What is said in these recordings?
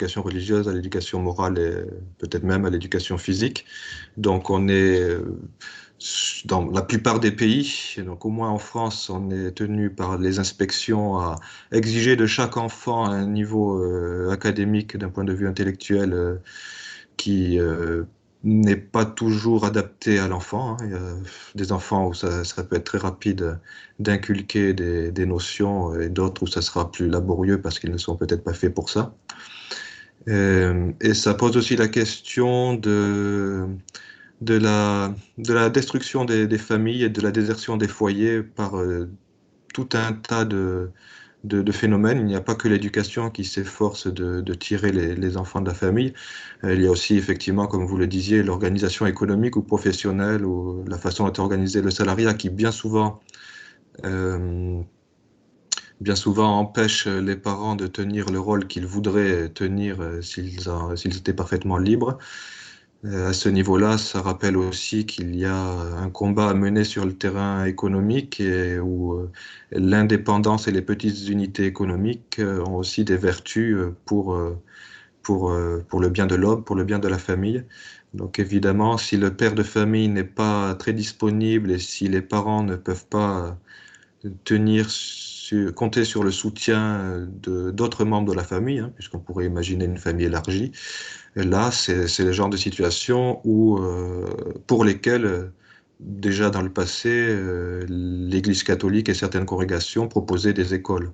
l'éducation religieuse, à l'éducation morale et peut-être même à l'éducation physique. Donc on est dans la plupart des pays, donc au moins en France, on est tenu par les inspections à exiger de chaque enfant un niveau académique d'un point de vue intellectuel qui n'est pas toujours adapté à l'enfant, hein. Il y a des enfants où ça peut être très rapide d'inculquer des notions et d'autres où ça sera plus laborieux parce qu'ils ne sont peut-être pas faits pour ça. Et ça pose aussi la question de la destruction des familles et de la désertion des foyers par tout un tas de phénomènes. Il n'y a pas que l'éducation qui s'efforce de tirer les enfants de la famille. Il y a aussi, effectivement, comme vous le disiez, l'organisation économique ou professionnelle ou la façon dont est organisé le salariat qui euh, bien souvent empêche les parents de tenir le rôle qu'ils voudraient tenir s'ils étaient parfaitement libres. À ce niveau-là, ça rappelle aussi qu'il y a un combat à mener sur le terrain économique et où l'indépendance et les petites unités économiques ont aussi des vertus pour le bien de l'homme, pour le bien de la famille. Donc évidemment, si le père de famille n'est pas très disponible et si les parents ne peuvent pas compter sur le soutien de d'autres membres de la famille, hein, puisqu'on pourrait imaginer une famille élargie, et là, c'est le genre de situation pour lesquelles, déjà dans le passé, l'Église catholique et certaines congrégations proposaient des écoles.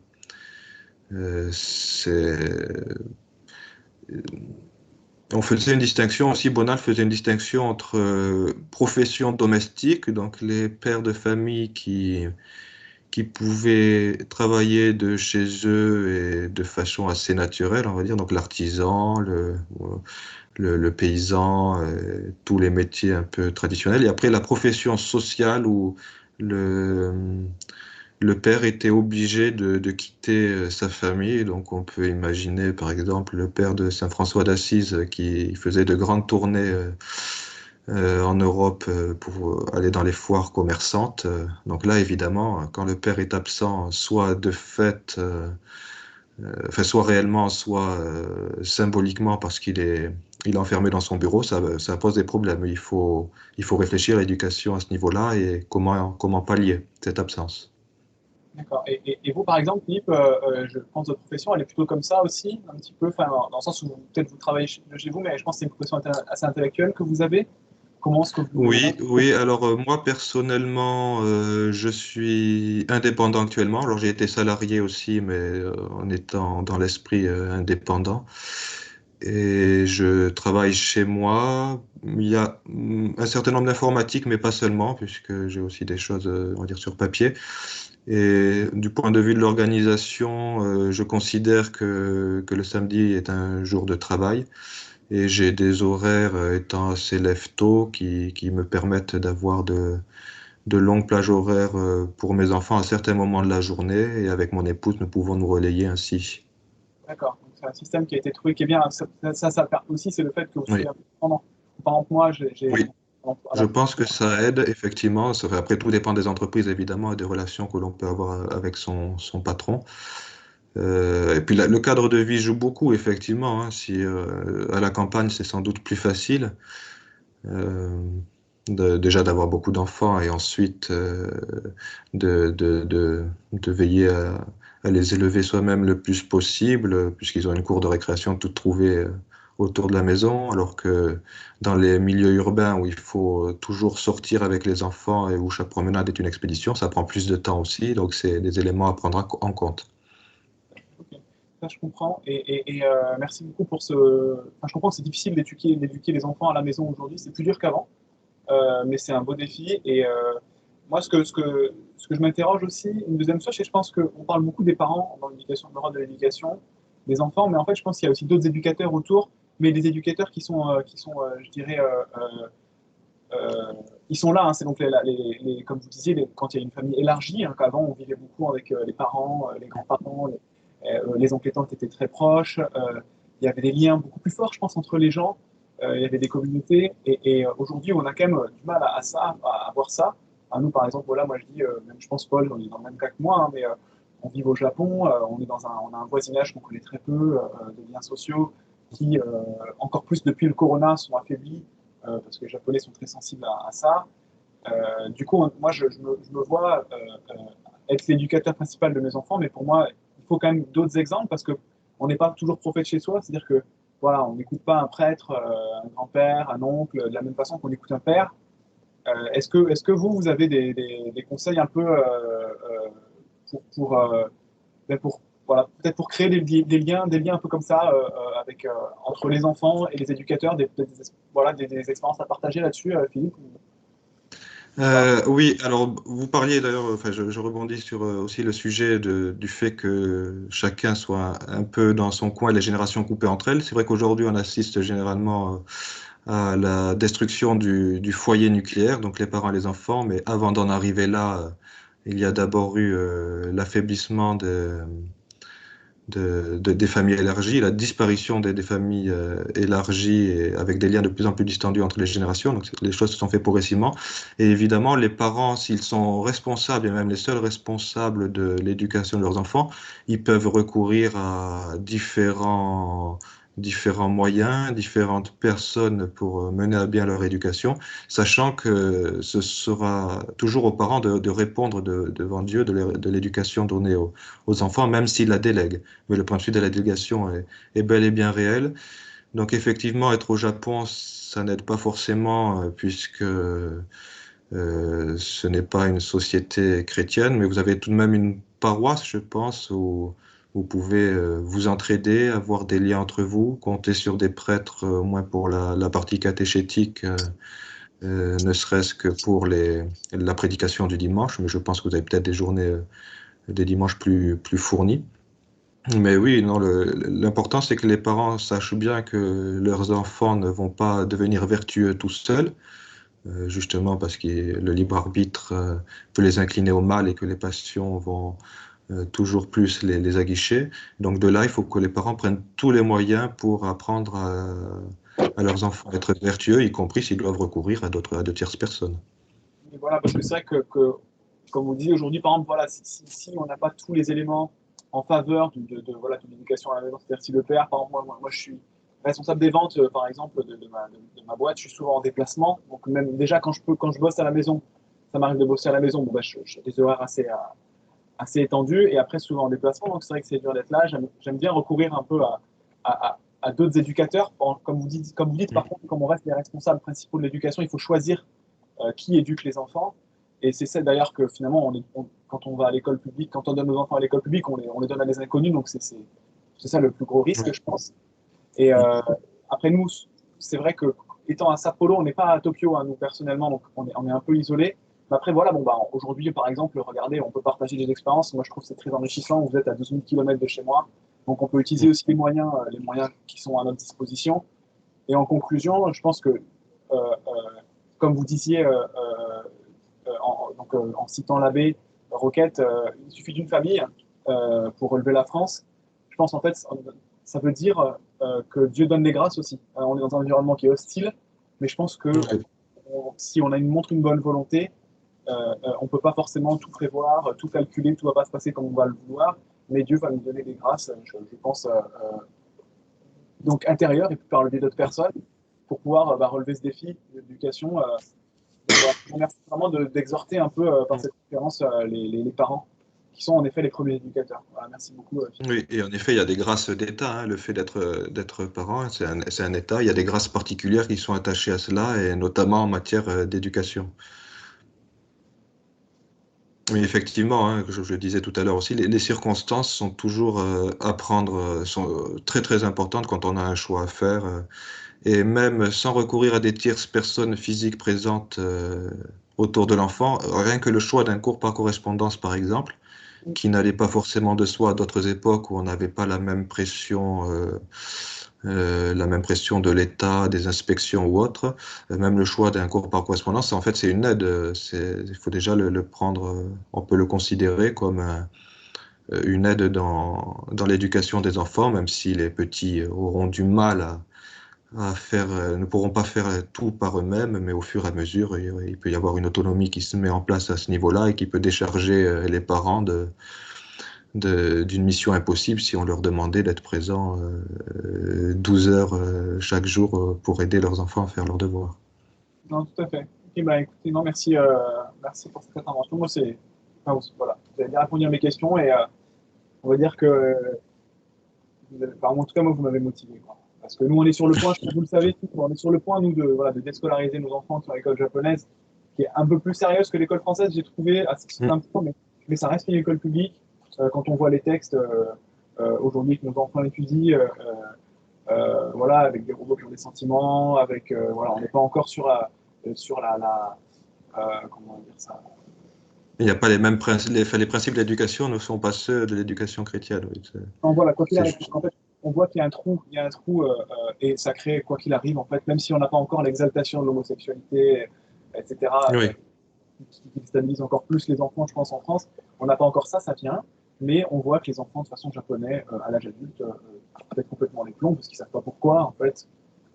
Euh, c'est- on faisait une distinction aussi, Bonal faisait une distinction entre professions domestiques, donc les pères de famille qui pouvaient travailler de chez eux et de façon assez naturelle, on va dire, donc l'artisan, le paysan, tous les métiers un peu traditionnels. Et après, la profession sociale où le, le père était obligé de quitter sa famille. Donc, on peut imaginer, par exemple, le père de Saint François d'Assise qui faisait de grandes tournées en Europe pour aller dans les foires commerçantes. Donc là, évidemment, quand le père est absent, soit de fait, enfin, soit réellement, soit symboliquement parce il est enfermé dans son bureau, ça pose des problèmes. Il faut réfléchir à l'éducation à ce niveau-là et comment pallier cette absence. D'accord. Et vous, par exemple, Philippe, je pense que votre profession, elle est plutôt comme ça aussi, un petit peu, enfin, dans le sens où peut-être vous travaillez de chez vous, mais je pense que c'est une profession assez intellectuelle que vous avez. Comment est-ce que vous... Oui, oui. Alors moi personnellement, je suis indépendant actuellement. Alors j'ai été salarié aussi, mais en étant dans l'esprit indépendant. Et je travaille chez moi. Il y a un certain nombre d'informatique, mais pas seulement, puisque j'ai aussi des choses, on va dire, sur papier. Et du point de vue de l'organisation, je considère que le samedi est un jour de travail. Et j'ai des horaires étant assez lève-tôt qui me permettent d'avoir de longues plages horaires pour mes enfants à certains moments de la journée. Et avec mon épouse, nous pouvons nous relayer ainsi. D'accord. Donc, c'est un système qui a été trouvé qui est bien. Aussi, c'est le fait que vous soyez Oui, indépendant. Par exemple, moi, j'ai oui. Je pense que ça aide, effectivement. Après, tout dépend des entreprises, évidemment, et des relations que l'on peut avoir avec son patron. Et puis, le cadre de vie joue beaucoup, effectivement, hein. Si à la campagne, c'est sans doute plus facile. Euh, déjà d'avoir beaucoup d'enfants et ensuite de veiller à les élever soi-même le plus possible, puisqu'ils ont une cour de récréation toute trouvée autour de la maison, alors que dans les milieux urbains où il faut toujours sortir avec les enfants et où chaque promenade est une expédition, ça prend plus de temps aussi, donc c'est des éléments à prendre en compte. Ok. Ça, je comprends. Merci beaucoup pour ce. Enfin, je comprends que c'est difficile d'éduquer les enfants à la maison aujourd'hui. C'est plus dur qu'avant, mais c'est un beau défi. Moi, ce que je m'interroge aussi, une deuxième chose, c'est que je pense qu'on parle beaucoup des parents dans l'éducation, le rôle de l'éducation des enfants, mais en fait, je pense qu'il y a aussi d'autres éducateurs autour, mais des éducateurs qui sont je dirais, ils sont là. Hein, c'est donc comme vous disiez, quand il y a une famille élargie, hein, qu'avant on vivait beaucoup avec les parents, les grands-parents, les oncles et tantes étaient très proches. Il y avait des liens beaucoup plus forts, je pense, entre les gens. Il y avait des communautés. Aujourd'hui, on a quand même du mal à ça, à voir ça. À nous, par exemple, voilà, moi je dis, même je pense Paul, on est dans le même cas que moi, hein, mais on vit au Japon, on a un voisinage qu'on connaît très peu, de liens sociaux. qui encore plus depuis le corona, sont affaiblis, parce que les Japonais sont très sensibles à ça. Du coup, moi, je me vois être l'éducateur principal de mes enfants, mais pour moi, il faut quand même d'autres exemples parce que on n'est pas toujours prophète chez soi. C'est-à-dire que voilà, on n'écoute pas un prêtre, un grand-père, un oncle, de la même façon qu'on écoute un père. Est-ce que vous, vous avez des conseils un peu pour, ben pour voilà, peut-être pour créer des liens un peu comme ça avec, entre les enfants et les éducateurs, voilà, des expériences à partager là-dessus, Philippe? Ou pas. Oui, alors vous parliez d'ailleurs, enfin je rebondis sur aussi le sujet du fait que chacun soit un peu dans son coin, les générations coupées entre elles. C'est vrai qu'aujourd'hui on assiste généralement à la destruction du foyer nucléaire, donc les parents et les enfants, mais avant d'en arriver là, il y a d'abord eu l'affaiblissement des familles élargies, la disparition des familles élargies et avec des liens de plus en plus distendus entre les générations. Donc les choses se sont faites progressivement. Et évidemment, les parents, s'ils sont responsables, et même les seuls responsables de l'éducation de leurs enfants, ils peuvent recourir à différents moyens, différentes personnes pour mener à bien leur éducation, sachant que ce sera toujours aux parents de répondre devant Dieu de l'éducation donnée aux enfants, même s'ils la délèguent. Mais le principe de la délégation est bel et bien réel. Donc effectivement, être au Japon, ça n'aide pas forcément, puisque ce n'est pas une société chrétienne, mais vous avez tout de même une paroisse, je pense, où vous pouvez vous entraider, avoir des liens entre vous, compter sur des prêtres, au moins pour la partie catéchétique, ne serait-ce que pour la prédication du dimanche, mais je pense que vous avez peut-être des journées, des dimanches plus fournis. Mais oui, non, l'important, c'est que les parents sachent bien que leurs enfants ne vont pas devenir vertueux tout seuls, justement parce que le libre arbitre peut les incliner au mal et que les passions vont toujours plus les aguicher. Donc de là, il faut que les parents prennent tous les moyens pour apprendre à leurs enfants à être vertueux, y compris s'ils doivent recourir à de tierces personnes. Et voilà, parce que c'est vrai comme vous disiez aujourd'hui, par exemple, voilà, si on n'a pas tous les éléments en faveur voilà, de l'éducation à la maison, c'est-à-dire si le père, par exemple, moi je suis responsable des ventes, par exemple, de ma boîte, je suis souvent en déplacement, donc même déjà quand je bosse à la maison, ça m'arrive de bosser à la maison, bon, bah, j'ai des horaires assez étendus, et après souvent en déplacement, donc c'est vrai que c'est dur d'être là, j'aime bien recourir un peu à d'autres éducateurs, comme vous dites, par contre, comme on reste les responsables principaux de l'éducation, il faut choisir qui éduque les enfants. Et c'est ça d'ailleurs que finalement, quand on va à l'école publique, quand on donne nos enfants à l'école publique, on les donne à des inconnus. Donc c'est ça le plus gros risque, je pense. Et après nous, c'est vrai que étant à Sapporo, on n'est pas à Tokyo, hein, nous personnellement, donc on est un peu isolé. Mais après, voilà, bon, bah, aujourd'hui, par exemple, regardez, on peut partager des expériences. Moi, je trouve que c'est très enrichissant. Vous êtes à 12 000 km de chez moi. Donc, on peut utiliser aussi les moyens qui sont à notre disposition. Et en conclusion, je pense que, comme vous disiez, en citant l'abbé Roquette, il suffit d'une famille pour relever la France. Je pense en fait, ça veut dire que Dieu donne les grâces aussi. On est dans un environnement qui est hostile, mais je pense que Ouais. si on montre une bonne volonté, on ne peut pas forcément tout prévoir, tout calculer, tout ne va pas se passer comme on va le vouloir, mais Dieu va nous donner des grâces, je pense, donc intérieures et puis par le biais d'autres personnes pour pouvoir relever ce défi d'éducation. Donc, voilà, je vous remercie vraiment d'exhorter un peu par cette conférence les parents, qui sont en effet les premiers éducateurs. Voilà, merci beaucoup, Philippe. Oui, et en effet, il y a des grâces d'État, hein. Le fait d'être parent, c'est un État. Il y a des grâces particulières qui sont attachées à cela, et notamment en matière d'éducation. Oui, effectivement, hein, je le disais tout à l'heure aussi, les circonstances sont toujours à prendre, sont très très importantes quand on a un choix à faire. Et même sans recourir à des tierces personnes physiques présentes autour de l'enfant, rien que le choix d'un cours par correspondance, par exemple, qui n'allait pas forcément de soi à d'autres époques où on n'avait pas la même pression de l'État, des inspections ou autre. Même le choix d'un cours par correspondance, en fait, c'est une aide. Il faut déjà le prendre, on peut le considérer comme une aide dans l'éducation des enfants, même si les petits auront du mal à faire, ne pourront pas faire tout par eux-mêmes, mais au fur et à mesure, il peut y avoir une autonomie qui se met en place à ce niveau-là et qui peut décharger les parents d'une mission impossible si on leur demandait d'être présents 12 heures chaque jour pour aider leurs enfants à faire leurs devoirs. Non, tout à fait. Ok, bah, écoutez, non, merci, merci pour cette intervention. Moi, c'est, enfin, voilà, vous avez bien répondu à mes questions et on va dire que, enfin, en tout cas, moi, vous m'avez motivé, quoi. Parce que nous, on est sur le point, je pense que vous le savez, on est sur le point, nous, de, voilà, de déscolariser nos enfants sur l'école japonaise, qui est un peu plus sérieuse que l'école française, j'ai trouvé, à Mm. certains points, mais ça reste une école publique. Quand on voit les textes aujourd'hui que nos enfants étudient, voilà, avec des robots qui ont des sentiments, avec, voilà, on n'est pas encore sur comment dire ça? Il n'y a pas les mêmes principes, les principes de l'éducation ne sont pas ceux de l'éducation chrétienne. Oui, Non, voilà, quoi qu'il c'est arrive, juste. en fait, on voit qu'il y a un trou, et ça crée, quoi qu'il arrive, en fait, même si on n'a pas encore l'exaltation de l'homosexualité, etc., Oui, qui déstabilise encore plus les enfants, je pense, en France, on n'a pas encore ça, ça vient, mais on voit que les enfants, de façon japonais, à l'âge adulte, pètent complètement les plombs, parce qu'ils ne savent pas pourquoi, en fait,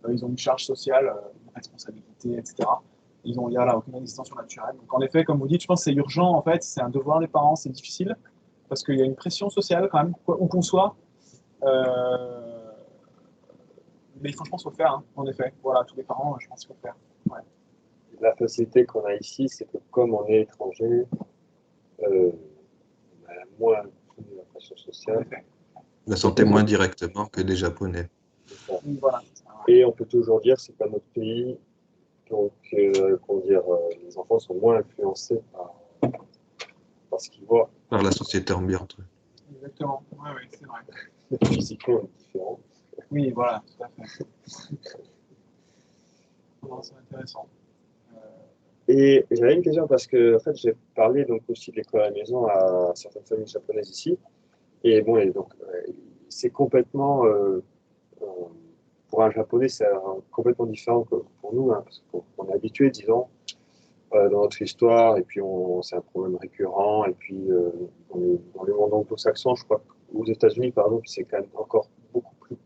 ils ont une charge sociale, une responsabilité, etc. Il y a là aucune existence naturelle. Donc, en effet, comme vous dites, je pense que c'est urgent, en fait, c'est un devoir des parents, c'est difficile, parce qu'il y a une pression sociale quand même, où qu'on soit. Euh, mais franchement, il faut le faire, hein, en effet. Voilà, tous les parents, je pense qu'il faut le faire. Ouais, La facilité qu'on a ici, c'est que comme on est étranger, on a moins la pression en sociale. effet. la santé moins directement que des Japonais. C'est ça. Donc, voilà, c'est ça, ouais. Et on peut toujours dire que c'est pas notre pays, donc comment dire, les enfants sont moins influencés par ce qu'ils voient. Par la société ambiante. Exactement. Oui, oui, c'est vrai. Physiquement, on est différent. Oui, voilà, tout à fait. Non, c'est intéressant. Euh, Et j'avais une question parce que en fait, j'ai parlé donc aussi de l'école à la maison à certaines familles japonaises ici. Et bon, et donc c'est complètement euh, pour un japonais, c'est complètement différent que pour nous, hein, parce qu'on est habitué, disons, dans notre histoire, et puis c'est un problème récurrent. Et puis dans le monde anglo-saxon, je crois qu'aux États-Unis, par exemple, c'est quand même encore beaucoup plus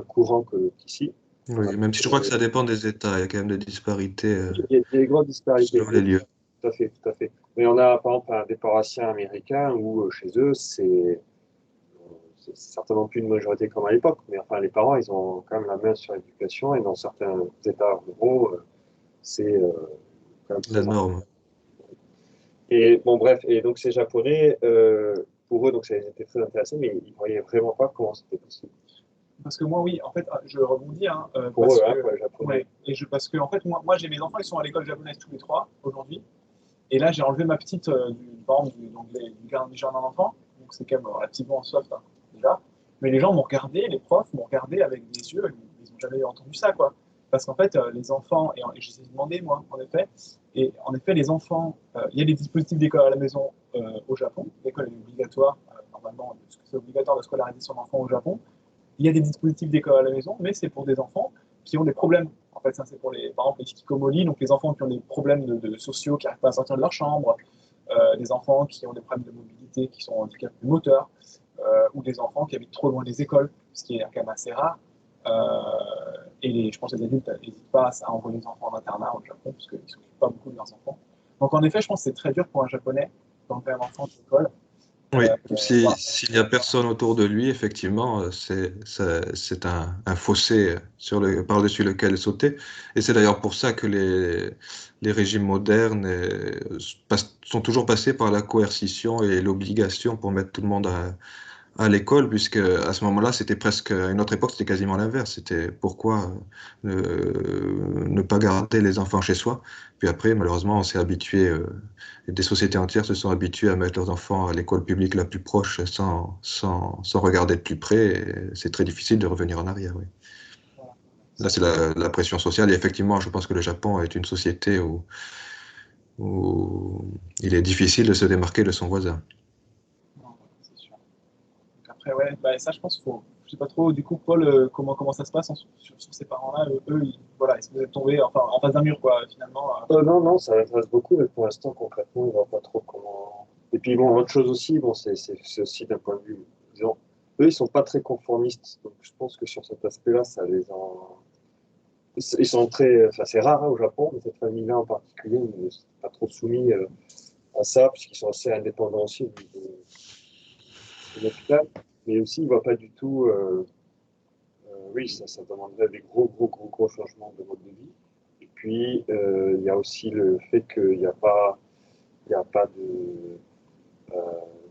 courant qu'ici. Oui, même si je crois que ça dépend des États, il y a quand même des disparités Il y a des grandes disparités. selon les lieux. Tout à fait, tout à fait. Mais on a par exemple des paroissiens américains où chez eux, c'est certainement plus une majorité comme à l'époque, mais enfin les parents, ils ont quand même la main sur l'éducation et dans certains États ruraux, c'est quand même La présent. norme. Et bon, bref, et donc ces Japonais, pour eux, donc ça les était très intéressés, mais ils ne voyaient vraiment pas comment c'était possible. parce que moi, oui, en fait, je rebondis, hein, Pour parce eux, hein, que, pour les Japonais. ouais, parce que, en fait, moi j'ai mes enfants, ils sont à l'école japonaise tous les trois aujourd'hui. Et là, j'ai enlevé ma petite par exemple, du jardin d'enfant. Donc, c'est quand même relativement soft, hein, déjà. Mais les gens m'ont regardé, les profs m'ont regardé avec des yeux, ils n'ont jamais entendu ça, quoi. Parce qu'en fait, les enfants, et je les ai demandé, moi, en effet, et en effet, les enfants, il y a des dispositifs d'école à la maison au Japon. L'école est obligatoire, normalement, c'est obligatoire de scolariser son enfant au Japon. Il y a des dispositifs d'école à la maison, mais c'est pour des enfants qui ont des problèmes. En fait, ça, c'est pour les, par exemple, les hikikomori, donc les enfants qui ont des problèmes sociaux, qui n'arrivent pas à sortir de leur chambre, des enfants qui ont des problèmes de mobilité, qui sont handicapés moteurs, ou des enfants qui habitent trop loin des écoles, ce qui est quand même assez rare. Je pense que les adultes n'hésitent pas à envoyer les enfants en internat au Japon, parce qu'ils ne s'occupent pas beaucoup de leurs enfants. Donc en effet, je pense que c'est très dur pour un Japonais d'enlever un enfant de l'école. Oui, Voilà. s'il n'y a personne autour de lui, effectivement, c'est un fossé par-dessus lequel sauter. Et c'est d'ailleurs pour ça que les régimes modernes sont toujours passés par la coercition et l'obligation pour mettre tout le monde à l'école, puisque à ce moment-là, c'était presque, à une autre époque, c'était quasiment l'inverse. C'était pourquoi ne pas garder les enfants chez soi. Puis après, malheureusement, on s'est habitué, et des sociétés entières se sont habituées à mettre leurs enfants à l'école publique la plus proche sans regarder de plus près. Et c'est très difficile de revenir en arrière. Oui. Voilà. Là, c'est la pression sociale. Et effectivement, je pense que le Japon est une société où il est difficile de se démarquer de son voisin. Non, c'est sûr. Donc après, ouais, bah, ça, je pense qu'il faut. Je sais pas trop, du coup, Paul, comment ça se passe sur ces parents-là. Eux, voilà, est-ce que vous êtes tombés enfin, en face d'un mur, quoi, finalement. Non, non, ça m'intéresse beaucoup, mais pour l'instant, concrètement, ils ne voient pas trop comment. Et puis, bon, autre chose aussi, bon, c'est aussi d'un point de vue, disons, eux, ils sont pas très conformistes, donc je pense que sur cet aspect-là, ça les en. Ils sont très. Enfin, c'est rare hein, au Japon, mais cette famille-là en particulier, ils ne sont pas trop soumis à ça, puisqu'ils sont assez indépendants aussi de l'hôpital. Mais aussi, ils ne voient pas du tout oui, ça demanderait des gros changements de mode de vie. Et puis, il y a aussi le fait qu'il n'y a pas euh,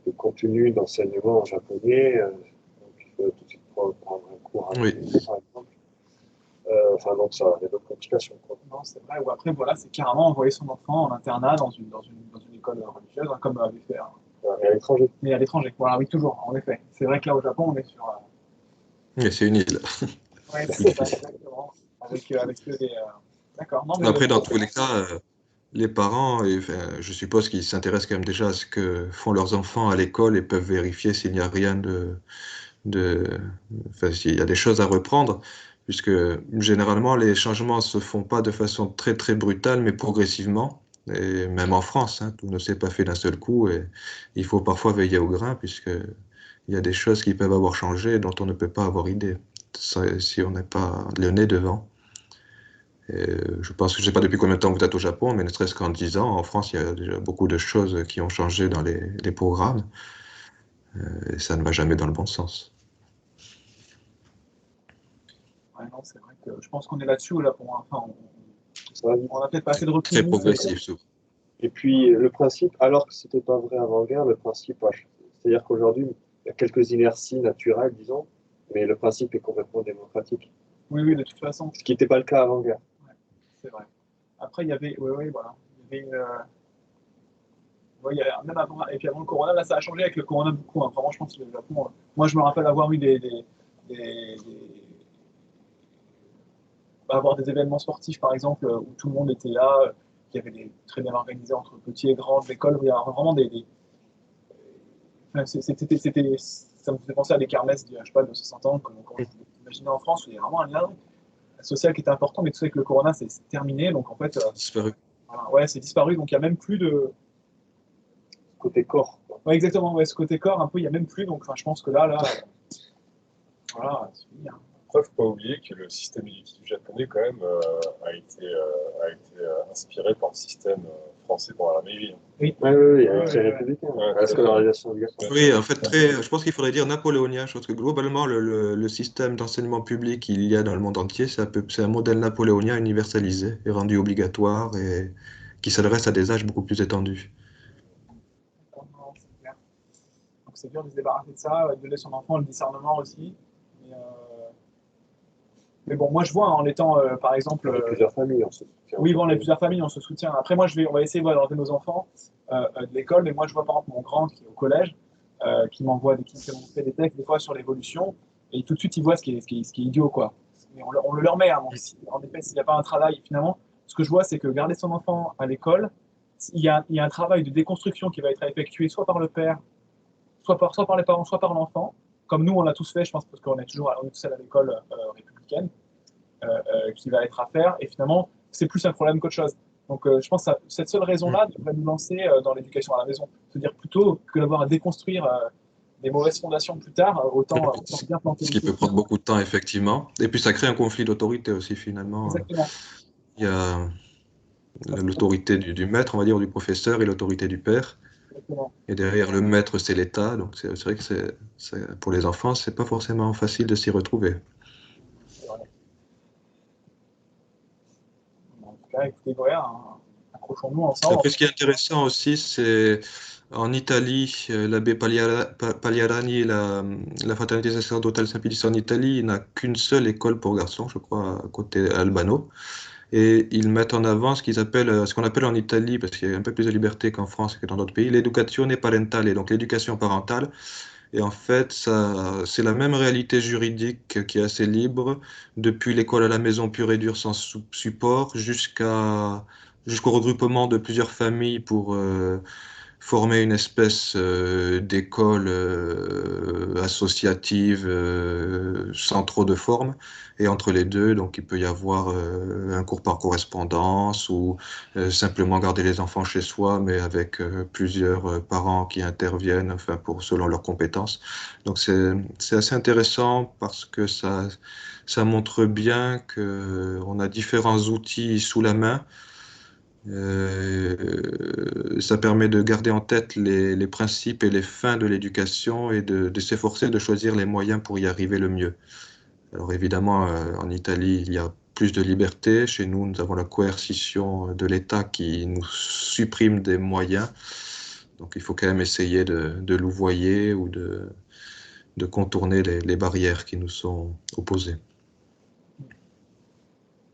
de contenu d'enseignement en japonais. Donc, il faut tout de suite prendre un cours en Oui, anglais, par exemple. Enfin, donc, ça, il y a d'autres complications, quoi. Non, c'est vrai. Ou après, voilà, c'est carrément envoyer son enfant en internat dans une école religieuse, hein, comme avait fait, Et à l'étranger. mais à l'étranger. Voilà, oui, toujours, en effet. C'est vrai que là, au Japon, on est sur. mais c'est une île, Ouais, c'est plus c'est ça, difficile. exactement. Avec que des. D'accord. Non, mais Après, dans tous les cas, les parents, et, enfin, je suppose qu'ils s'intéressent quand même déjà à ce que font leurs enfants à l'école et peuvent vérifier s'il n'y a rien de, enfin, s'il y a des choses à reprendre, puisque généralement les changements se font pas de façon très brutale, mais progressivement. Et même en France, hein, tout ne s'est pas fait d'un seul coup, et il faut parfois veiller au grain, puisque il y a des choses qui peuvent avoir changé et dont on ne peut pas avoir idée si on n'est pas le nez devant. Et je pense que je ne sais pas depuis combien de temps vous êtes au Japon, mais ne serait-ce qu'en 10 ans, en France, il y a déjà beaucoup de choses qui ont changé dans les programmes, et ça ne va jamais dans le bon sens. ouais, non, c'est vrai que je pense qu'on est là-dessus au Japon, hein. Enfin, Ça va vite. on a peut-être pas assez de recul, Très nous. progressif, souvent. Et puis, le principe, alors que c'était pas vrai avant-guerre, le principe, c'est-à-dire qu'aujourd'hui, il y a quelques inerties naturelles, disons, mais le principe est complètement démocratique. Oui, oui, de toute façon, Ce qui n'était pas le cas avant-guerre. c'est vrai. Après, il y avait. Oui, oui, voilà. Il y avait une. Ouais, il y a, même avant, et puis avant le Corona, là, ça a changé avec le Corona beaucoup, hein. Vraiment, je pense que le Japon. Moi, je me rappelle avoir eu avoir des événements sportifs, par exemple, où tout le monde était là, qui avait des très bien organisés entre petits et grands de l'école, où il y a vraiment enfin, ça me faisait penser à des kermesses je sais pas, de 60 ans, comme on peut imaginer en France, où il y a vraiment un lien social qui était important, mais tout ça avec le Corona, c'est terminé, donc en fait, Disparu. voilà, ouais, c'est disparu, donc il n'y a même plus de. Côté corps, quoi. Ouais, exactement, ouais, ce côté corps, un peu, il n'y a même plus, donc enfin, je pense que là, voilà, c'est fini, hein. Après, il ne faut pas oublier que le système éducatif japonais, quand même, a été inspiré par le système français pendant la Meiji. Oui, Oui, oui, ouais, très ouais, républicain. Ouais, La scolarisation obligatoire. Oui, en fait, je pense qu'il faudrait dire napoléonien. Je pense que globalement, le système d'enseignement public qu'il y a dans le monde entier, c'est un modèle napoléonien universalisé et rendu obligatoire et qui s'adresse à des âges beaucoup plus étendus. non, c'est clair. Donc c'est dur de se débarrasser de ça, de donner son enfant le discernement aussi. Mais, mais bon, moi je vois, hein, en étant, par exemple, Avec plusieurs familles, on se soutient. oui, bon, les plusieurs familles, on se soutient. Après, moi, on va essayer d'enlever nos enfants de l'école, mais moi, je vois par exemple mon grand qui est au collège, qui me fait montrer des textes des fois sur l'évolution, et tout de suite, il voit ce qui est idiot, quoi. Mais on le leur met, hein, donc, en effet, s'il n'y a pas un travail, finalement, ce que je vois, c'est que garder son enfant à l'école, il y a un travail de déconstruction qui va être effectué soit par le père, soit par les parents, soit par l'enfant, comme nous, on l'a tous fait, je pense, parce qu'on est on est tous à l'école républicaine, qui va être à faire. Et finalement, c'est plus un problème qu'autre chose. Donc, je pense que cette seule raison-là devrait nous lancer dans l'éducation à la maison. C'est-à-dire plutôt que d'avoir à déconstruire des mauvaises fondations plus tard, autant bien planter Ce les qui peut choses. prendre beaucoup de temps, effectivement. Et puis ça crée un conflit d'autorité aussi, finalement. Exactement. Il y a l'autorité du maître, on va dire, du professeur et l'autorité du père. Exactement. Et derrière le maître, c'est l'État. Donc c'est vrai que pour les enfants, c'est pas forcément facile de s'y retrouver. Voilà. En tout cas, écoutez, ouais, hein, accrochons-nous ensemble. Après, ce qui est intéressant aussi, c'est en Italie, l'abbé Pagliarani, la fraternité sacerdotale Saint-Pédis en Italie, il n'a qu'une seule école pour garçons, je crois, à côté Albano. Et ils mettent en avant ce qu'on appelle en Italie, parce qu'il y a un peu plus de liberté qu'en France et que dans d'autres pays, l'éducazione parentale, donc l'éducation parentale. Et en fait, c'est la même réalité juridique qui est assez libre, depuis l'école à la maison pure et dure sans support jusqu'au regroupement de plusieurs familles pour former une espèce d'école associative sans trop de forme. Et entre les deux, donc il peut y avoir un cours par correspondance ou simplement garder les enfants chez soi, mais avec plusieurs parents qui interviennent, enfin selon leurs compétences. Donc c'est assez intéressant parce que ça montre bien que on a différents outils sous la main. Ça permet de garder en tête les principes et les fins de l'éducation et de s'efforcer de choisir les moyens pour y arriver le mieux. Alors évidemment, en Italie, il y a plus de liberté. Chez nous, nous avons la coercition de l'État qui nous supprime des moyens. Donc il faut quand même essayer de louvoyer ou de contourner les barrières qui nous sont opposées.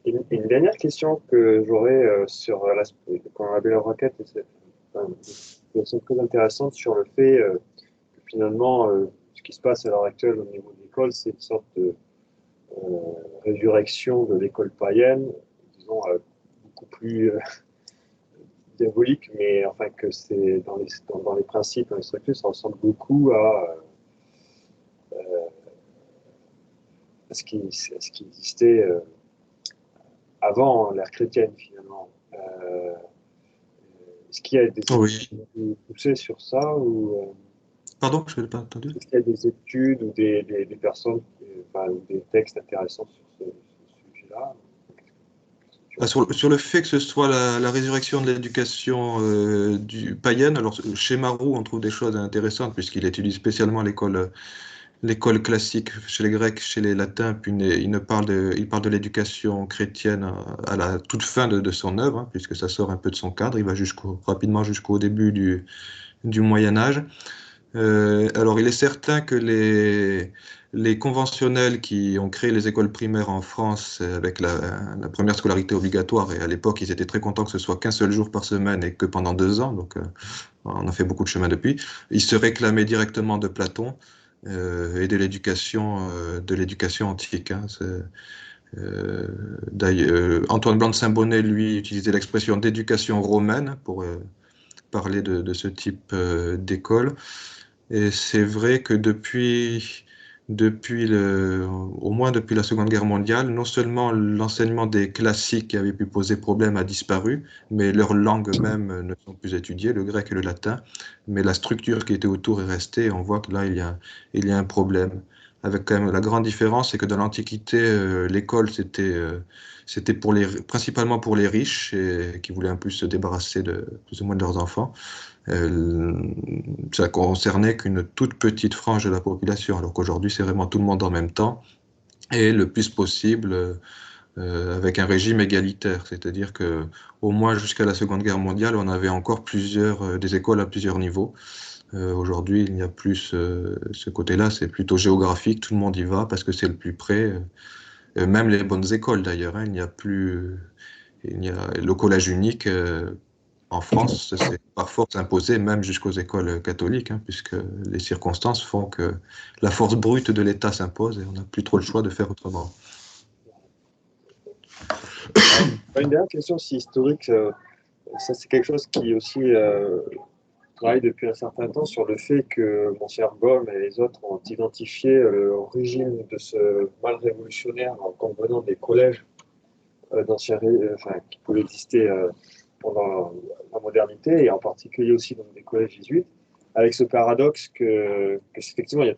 Une dernière question que j'aurais sur quand on a vu la requête, c'est une question très intéressante sur le fait que finalement, ce qui se passe à l'heure actuelle au niveau de l'école, c'est une sorte de résurrection de l'école païenne, disons beaucoup plus diabolique, mais enfin que c'est dans les principes, dans les structures, ça ressemble beaucoup à ce qui existait avant l'ère chrétienne finalement. Est-ce qu'il y a des Oui. études poussées sur ça ou Pardon, je n'ai pas entendu. est-ce qu'il y a des études ou des personnes, enfin, ou des textes intéressants sur ce sujet-là? Sur le fait que ce soit la résurrection de l'éducation païenne, alors chez Marou, on trouve des choses intéressantes puisqu'il étudie spécialement l'école classique chez les Grecs, chez les Latins, puis il parle de l'éducation chrétienne à la toute fin de son œuvre, hein, puisque ça sort un peu de son cadre, il va rapidement jusqu'au début du Moyen Âge. Alors, il est certain que les conventionnels qui ont créé les écoles primaires en France avec la première scolarité obligatoire, et à l'époque, ils étaient très contents que ce soit qu'un seul jour par semaine et que pendant 2 ans, donc on a fait beaucoup de chemin depuis, ils se réclamaient directement de Platon et de l'éducation antique. Hein. D'ailleurs, Antoine Blanc de Saint-Bonnet, lui, utilisait l'expression d'éducation romaine pour parler de ce type d'école. Et c'est vrai que au moins depuis la Seconde Guerre mondiale, non seulement l'enseignement des classiques qui avaient pu poser problème a disparu, mais leurs langues même ne sont plus étudiées, le grec et le latin, mais la structure qui était autour est restée, et on voit que là, il y a un problème. Avec quand même la grande différence, c'est que dans l'Antiquité, l'école, c'était principalement pour les riches et qui voulaient un peu se débarrasser plus ou moins de leurs enfants. Euh, Ça concernait qu'une toute petite frange de la population, alors qu'aujourd'hui, c'est vraiment tout le monde en même temps et le plus possible avec un régime égalitaire. C'est-à-dire que au moins jusqu'à la Seconde Guerre mondiale, on avait encore des écoles à plusieurs niveaux. Aujourd'hui, il n'y a plus ce côté-là, c'est plutôt géographique, tout le monde y va parce que c'est le plus près. Même les bonnes écoles d'ailleurs, hein, il n'y a plus, il y a le collège unique. En France, c'est par force imposé, même jusqu'aux écoles catholiques, hein, puisque les circonstances font que la force brute de l'État s'impose et on n'a plus trop le choix de faire autrement. Une dernière question aussi historique, ça c'est quelque chose qui aussi travaille depuis un certain temps sur le fait que Monsieur Gomme et les autres ont identifié l'origine de ce mal révolutionnaire comme venant des collèges qui pouvaient exister pendant la modernité, et en particulier aussi dans des collèges jésuites, avec ce paradoxe que effectivement il y a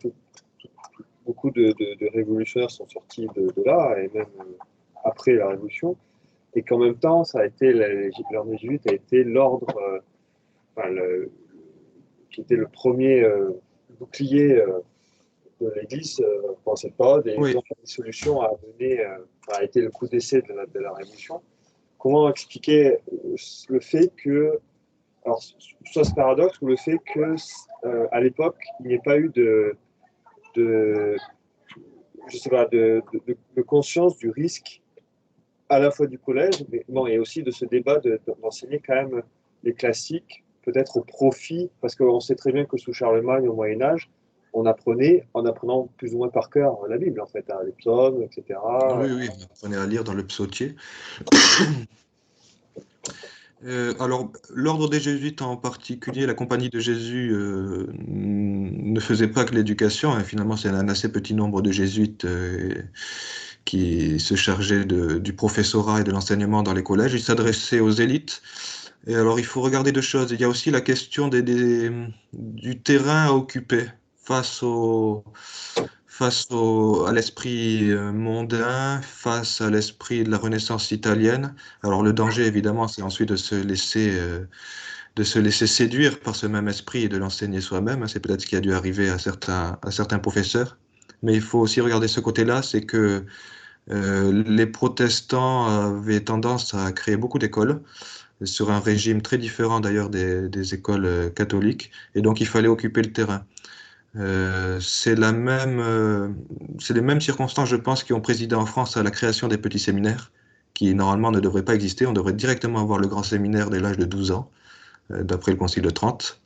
beaucoup de révolutionnaires sont sortis de là, et même après la Révolution, et qu'en même temps, ça a été l'ordre jésuite a été l'ordre qui était le premier bouclier de l'Église pendant cette période, et Oui. donc la dissolution a été le coup d'essai de la Révolution. Comment expliquer le fait que, alors, soit ce paradoxe ou le fait que à l'époque, il n'y ait pas eu je sais pas, de conscience du risque à la fois du collège, mais bon, et aussi de ce débat d'enseigner quand même les classiques, peut-être au profit, parce qu'on sait très bien que sous Charlemagne, au Moyen-Âge, on apprenait, en apprenant plus ou moins par cœur la Bible, en fait, hein, les psaumes, etc. Oui, on apprenait à lire dans le psautier. Alors, l'ordre des Jésuites en particulier, la Compagnie de Jésus, ne faisait pas que l'éducation, hein. Finalement, c'est un assez petit nombre de jésuites qui se chargeaient du professorat et de l'enseignement dans les collèges. Ils s'adressaient aux élites. Et alors, il faut regarder deux choses. Il y a aussi la question du terrain à occuper face à l'esprit mondain, face à l'esprit de la Renaissance italienne. Alors le danger, évidemment, c'est ensuite de se laisser séduire par ce même esprit et de l'enseigner soi-même. C'est peut-être ce qui a dû arriver à certains professeurs. Mais il faut aussi regarder ce côté-là, c'est que les protestants avaient tendance à créer beaucoup d'écoles, sur un régime très différent d'ailleurs des écoles catholiques, et donc il fallait occuper le terrain. C'est les mêmes circonstances, je pense, qui ont présidé en France à la création des petits séminaires, qui normalement ne devraient pas exister. On devrait directement avoir le grand séminaire dès l'âge de 12 ans, d'après le Concile de Trente.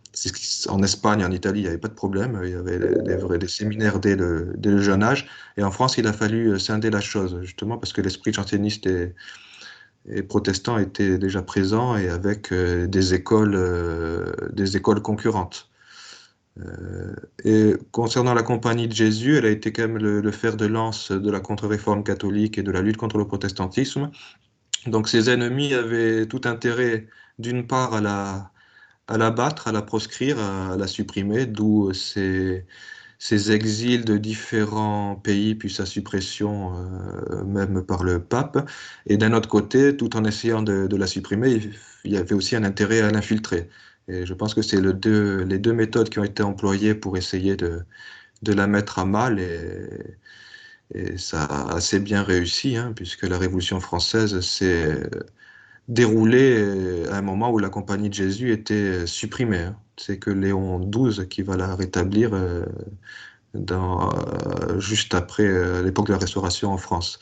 En Espagne, en Italie, il n'y avait pas de problème. Il y avait des séminaires dès le jeune âge. Et en France, il a fallu scinder la chose, justement parce que l'esprit janséniste et protestant était déjà présent et avec des écoles concurrentes. Et concernant la Compagnie de Jésus, elle a été quand même le fer de lance de la contre-réforme catholique et de la lutte contre le protestantisme. Donc ses ennemis avaient tout intérêt, d'une part, à la battre, à la proscrire, à la supprimer, d'où ces exils de différents pays, puis sa suppression même par le pape. Et d'un autre côté, tout en essayant de la supprimer, il y avait aussi un intérêt à l'infiltrer. Et je pense que c'est les deux méthodes qui ont été employées pour essayer de la mettre à mal. Et ça a assez bien réussi, hein, puisque la Révolution française s'est déroulée à un moment où la Compagnie de Jésus était supprimée, hein. C'est que Léon XII qui va la rétablir juste après l'époque de la Restauration en France.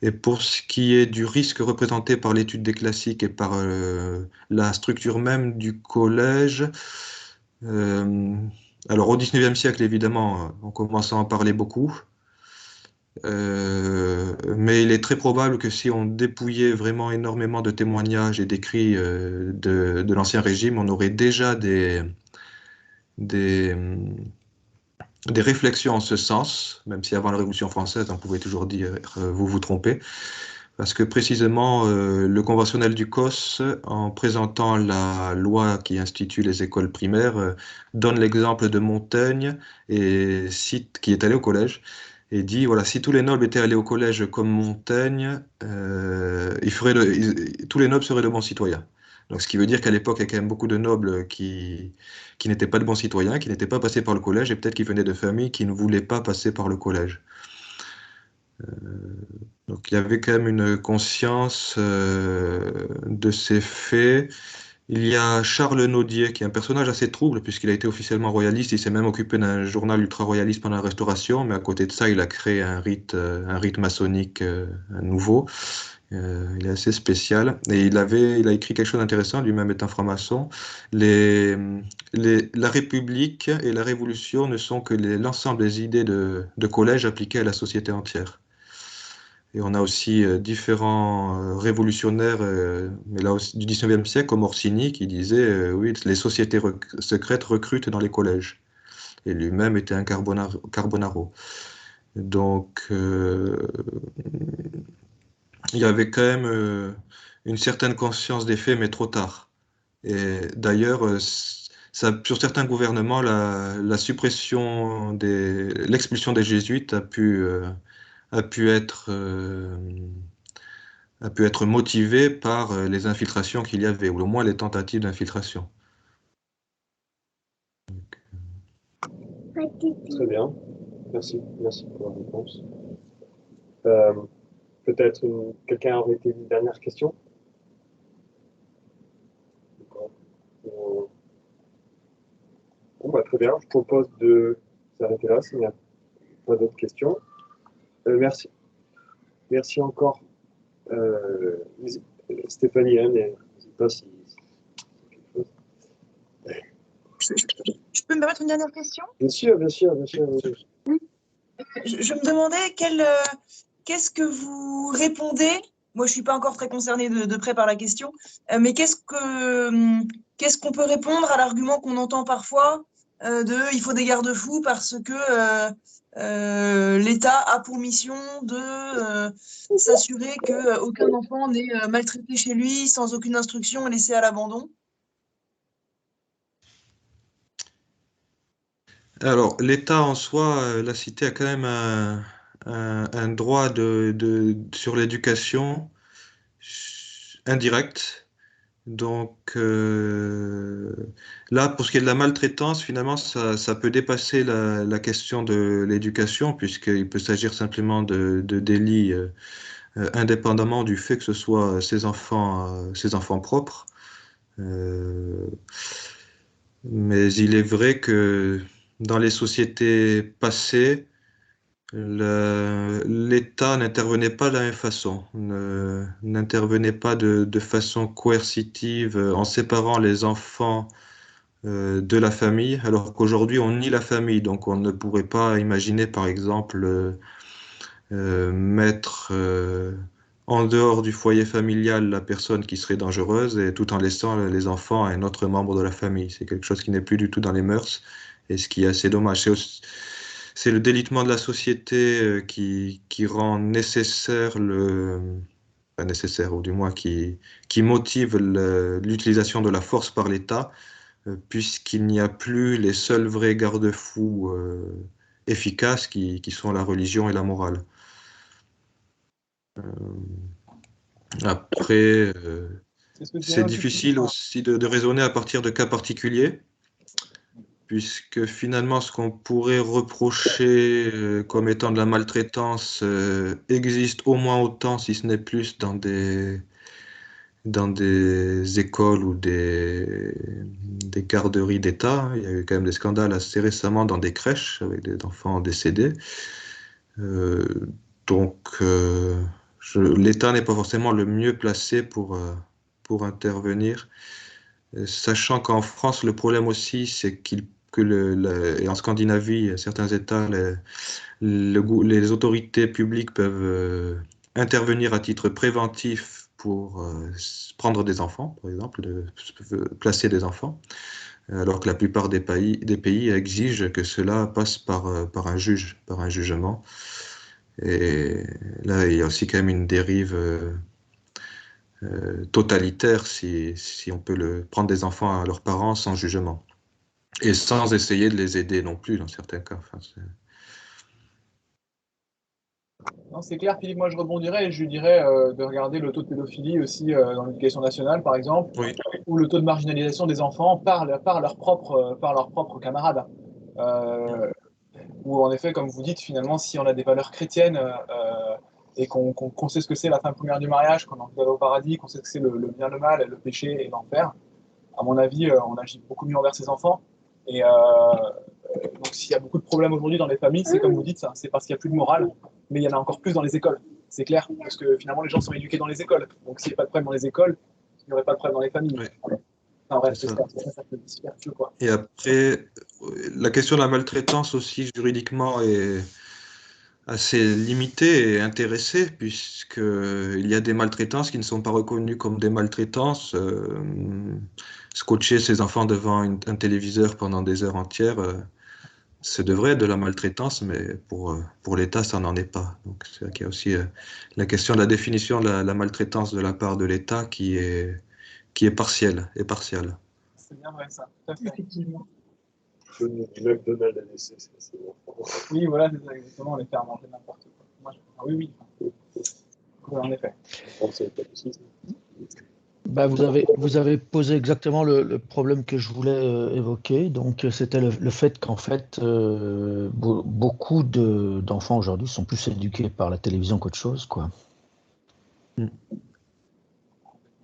Et pour ce qui est du risque représenté par l'étude des classiques et par la structure même du collège, euh, alors au XIXe siècle, évidemment, on commence à en parler beaucoup. Mais il est très probable que si on dépouillait vraiment énormément de témoignages et d'écrits de l'Ancien Régime, on aurait déjà des, des réflexions en ce sens, même si avant la Révolution française, on pouvait toujours dire vous vous trompez, parce que précisément le conventionnel du COS, en présentant la loi qui institue les écoles primaires, donne l'exemple de Montaigne et cite qui est allé au collège et dit voilà, si tous les nobles étaient allés au collège comme Montaigne, tous les nobles seraient de bons citoyens. Donc, ce qui veut dire qu'à l'époque, il y a quand même beaucoup de nobles qui n'étaient pas de bons citoyens, qui n'étaient pas passés par le collège, et peut-être qui venaient de familles qui ne voulaient pas passer par le collège. Donc, il y avait quand même une conscience de ces faits. Il y a Charles Nodier, qui est un personnage assez trouble, puisqu'il a été officiellement royaliste. Il s'est même occupé d'un journal ultra-royaliste pendant la Restauration, mais à côté de ça, il a créé un rite maçonnique nouveau. Il est assez spécial. Et il a écrit quelque chose d'intéressant, lui-même est un franc-maçon. La République et la Révolution ne sont que l'ensemble des idées de collège appliquées à la société entière. Et on a aussi différents révolutionnaires, mais là aussi du 19e siècle, comme Orsini, qui disait oui, les sociétés secrètes recrutent dans les collèges. Et lui-même était un Carbonaro. Donc, il y avait quand même une certaine conscience des faits, mais trop tard. Et d'ailleurs, sur certains gouvernements, l'expulsion des jésuites a pu être, motivée par les infiltrations qu'il y avait, ou au moins les tentatives d'infiltration. Très bien. Merci. Merci pour la réponse. Euh, Peut-être quelqu'un aurait une dernière question? D'accord. Bon, bah, très bien. Je propose de s'arrêter là s'il n'y a pas d'autres questions. Merci. Merci encore, Stéphanie. Hein, mais je ne sais pas si quelque chose. Je peux me permettre une dernière question? Bien sûr, bien sûr, bien sûr. Oui. Je me demandais qu'est-ce que vous répondez. Moi, je ne suis pas encore très concernée de près par la question, mais qu'est-ce qu'on peut répondre à l'argument qu'on entend parfois il faut des garde-fous parce que l'État a pour mission de s'assurer qu'aucun enfant n'est maltraité chez lui sans aucune instruction et laissé à l'abandon? Alors, l'État en soi, la cité a quand même un droit sur l'éducation indirect, Donc là, pour ce qui est de la maltraitance, finalement, ça peut dépasser la question de l'éducation, puisqu'il peut s'agir simplement de délits indépendamment du fait que ce soit ses enfants propres. Euh, mais il est vrai que dans les sociétés passées, l'État n'intervenait pas de la même façon, n'intervenait pas de façon coercitive en séparant les enfants de la famille, alors qu'aujourd'hui on nie la famille, donc on ne pourrait pas imaginer par exemple mettre en dehors du foyer familial la personne qui serait dangereuse et tout en laissant les enfants à un autre membre de la famille. C'est quelque chose qui n'est plus du tout dans les mœurs et ce qui est assez dommage. C'est le délitement de la société qui rend nécessaire pas nécessaire, ou du moins qui motive l'utilisation de la force par l'État, puisqu'il n'y a plus les seuls vrais garde-fous efficaces qui sont la religion et la morale. Après, C'est ce que je dirais c'est aussi. difficile aussi de raisonner à partir de cas particuliers, puisque finalement, ce qu'on pourrait reprocher comme étant de la maltraitance existe au moins autant, si ce n'est plus, dans des écoles ou des garderies d'État. Il y a eu quand même des scandales assez récemment dans des crèches avec des enfants décédés. Euh, donc, l'État n'est pas forcément le mieux placé pour intervenir. Sachant qu'en France, le problème aussi, c'est et en Scandinavie, certains États, les autorités publiques peuvent intervenir à titre préventif pour prendre des enfants, par exemple, placer des enfants, alors que la plupart des pays exigent que cela passe par un juge, par un jugement. Et là, il y a aussi quand même une dérive totalitaire si on peut prendre des enfants à leurs parents sans jugement. Et sans essayer de les aider non plus dans certains cas. Enfin, Non, c'est clair, Philippe, moi je rebondirais et je lui dirais de regarder le taux de pédophilie aussi dans l'éducation nationale, par exemple, oui, ou le taux de marginalisation des enfants par leurs propres camarades. Euh, Ou en effet, comme vous dites, finalement, si on a des valeurs chrétiennes et qu'on sait ce que c'est la fin première du mariage, qu'on est au paradis, qu'on sait ce que c'est le bien, le mal, le péché et l'enfer, à mon avis, on agit beaucoup mieux envers ses enfants. Et donc, s'il y a beaucoup de problèmes aujourd'hui dans les familles, c'est comme vous dites, ça, c'est parce qu'il n'y a plus de morale, mais il y en a encore plus dans les écoles. C'est clair, parce que finalement, les gens sont éduqués dans les écoles. Donc, s'il n'y a pas de problème dans les écoles, il n'y aurait pas de problème dans les familles. oui, En vrai, c'est c'est ça. ça, ça peut être super dur, quoi. Et après, la question de la maltraitance aussi juridiquement est assez limitée et intéressée, puisqu'il y a des maltraitances qui ne sont pas reconnues comme des maltraitances. Scotcher ses enfants devant un téléviseur pendant des heures entières, ça devrait être de la maltraitance, mais pour l'État, ça n'en est pas. Donc, c'est vrai qu'il y a aussi la question de la définition de la maltraitance de la part de l'État qui est partielle et partiale. C'est bien vrai, ça. Tout à fait. Effectivement. Du McDonald's à laisser, c'est bon. Oui, voilà, c'est ça, exactement, on les fait à manger n'importe quoi. Moi, oui, oui. Oui, en effet. On sait pas aussi. Bah, vous avez posé exactement le problème que je voulais évoquer. Donc, c'était le fait qu'en fait, beaucoup d'enfants aujourd'hui sont plus éduqués par la télévision qu'autre chose, quoi.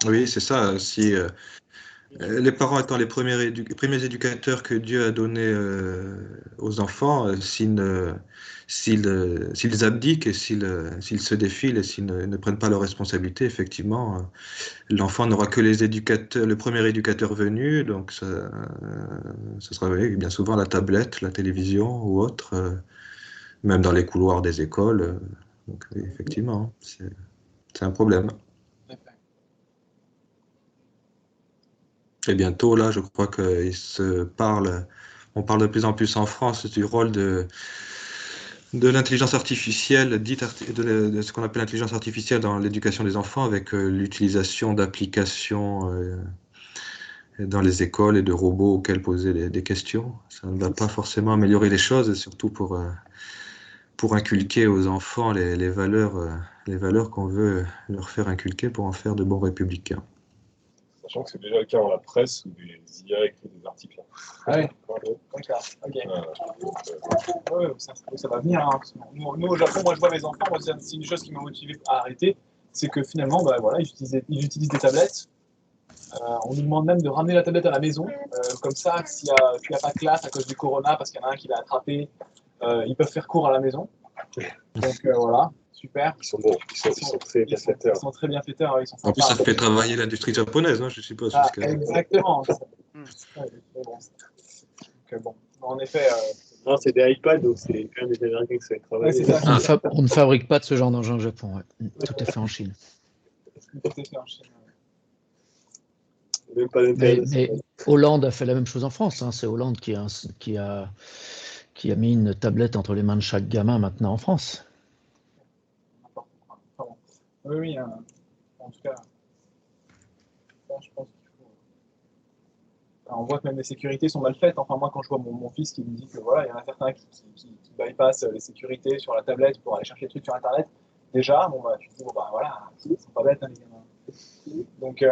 Oui, c'est ça. Si les parents étant les premiers éducateurs que Dieu a donnés aux enfants, s'ils abdiquent et s'ils se défilent et s'ils ne prennent pas leurs responsabilités, effectivement, l'enfant n'aura que le premier éducateur venu, donc ça sera oui, bien souvent la tablette, la télévision ou autre, même dans les couloirs des écoles. Donc, oui, effectivement, c'est un problème. Tout à fait. Et bientôt, là, je crois on parle de plus en plus en France du rôle de l'intelligence artificielle, de ce qu'on appelle l'intelligence artificielle dans l'éducation des enfants, avec l'utilisation d'applications dans les écoles et de robots auxquels poser des questions. Ça ne va pas forcément améliorer les choses, et surtout pour inculquer aux enfants les valeurs qu'on veut leur faire inculquer pour en faire de bons républicains. Sachant que c'est déjà le cas dans la presse où des IA écrivent des articles. Ah ouais, d'accord, ok. Ouais, ça va venir. Hein. Nous, au Japon, moi je vois mes enfants, moi, c'est une chose qui m'a motivé à arrêter, c'est que finalement, bah, voilà, ils utilisent des tablettes. On nous demande même de ramener la tablette à la maison. Comme ça, s'il n'y a pas de classe à cause du corona, parce qu'il y en a un qui l'a attrapé, ils peuvent faire cours à la maison. Donc voilà, super. Ils sont bons, ils sont très bienfaiteurs. Ils sont très bienfaiteurs, ils sont En plus, sympas. ça fait travailler l'industrie japonaise, hein, je suppose. Ah, Parce que... exactement. Ouais, bon. Donc, bon, en effet. Non, c'est des iPads, donc c'est quand même des Américains qui savent travailler. Ouais, c'est ça. On ne fabrique pas de ce genre d'engin au Japon. Ouais. Tout est fait en Chine. Tout est fait en Chine. Même pas d'intérêt. Mais Hollande a fait la même chose en France. Hein. C'est Hollande qui a mis une tablette entre les mains de chaque gamin maintenant en France. Enfin, bon. Oui, en tout cas, je pense qu'il faut. On voit que même les sécurités sont mal faites. Enfin, moi, quand je vois mon fils qui me dit que voilà, il y en a certains qui bypassent les sécurités sur la tablette pour aller chercher des trucs sur Internet, déjà, bon, bah, tu te dis, bon, bah voilà, ils sont pas bêtes, hein, les gamins. Donc,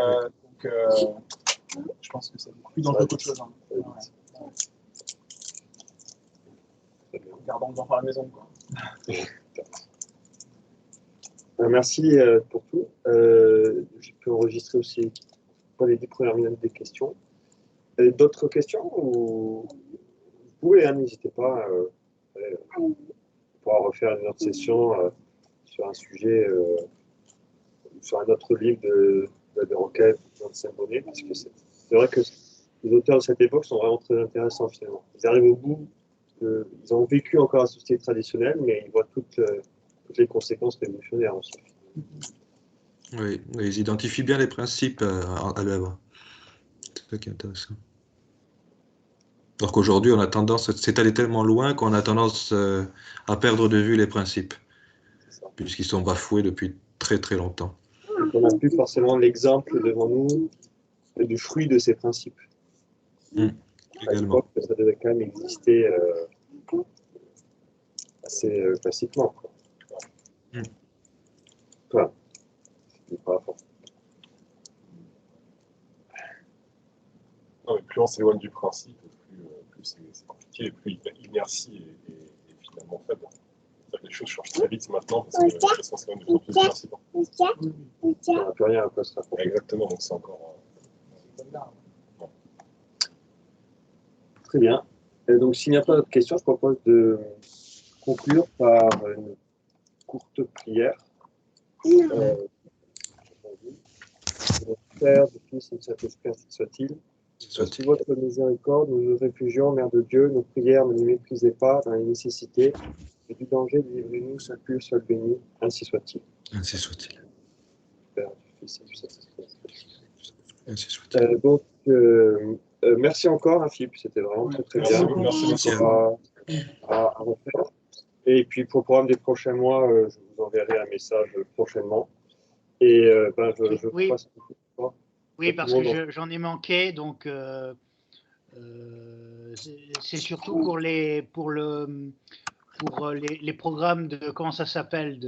je pense que c'est beaucoup plus dangereux qu'autre chose. Hein. Ouais. Gardons les enfants à la maison, quoi. Merci pour tout. Je peux enregistrer aussi pour les 10 premières minutes des questions. D'autres questions ou... Vous pouvez, hein, n'hésitez pas. On pourra refaire une autre session sur un sujet, sur un autre livre de requêtes de Saint-Bonnet, parce que c'est vrai que les auteurs de cette époque sont vraiment très intéressants finalement. Ils arrivent au bout, ils ont vécu encore la société traditionnelle, mais ils voient toutes les conséquences révolutionnaires aussi. Oui, ils identifient bien les principes à l'œuvre. C'est ça qui est intéressant. Alors qu'aujourd'hui, on a tendance, c'est allé tellement loin qu'on a tendance à perdre de vue les principes, puisqu'ils sont bafoués depuis très très longtemps. Donc, on n'a plus forcément l'exemple devant nous du fruit de ces principes. À l'époque, ça devait quand même exister assez classiquement. Voilà. Non, mais plus on s'éloigne du principe, plus c'est compliqué, et plus l'inertie est finalement faible. Les choses changent très vite maintenant parce qu'on s'éloigne de plus en plus du principe. On n'a plus rien à quoi se raconter. Exactement, donc c'est encore. Très bien. Et donc, s'il n'y a pas d'autres questions, je propose de conclure par une courte prière. Père, du Fils et du Saint-Esprit, ainsi soit-il. Sous votre miséricorde, nous nous réfugions, Mère de Dieu, nos prières, ne nous méprisez pas dans les nécessités, et du danger, délivrez-nous, Saint Pur, seul béni, ainsi soit-il. Ainsi soit-il. Père, du Fils et du Saint-Esprit. Ainsi soit-il. Donc, merci encore, hein, Philippe, c'était vraiment très très bien. Merci à refaire. Et puis, pour le programme des prochains mois, je vous enverrai un message prochainement. Et Oui. passe. Oui, parce que j'en ai manqué, donc c'est surtout pour les programmes de, comment ça s'appelle,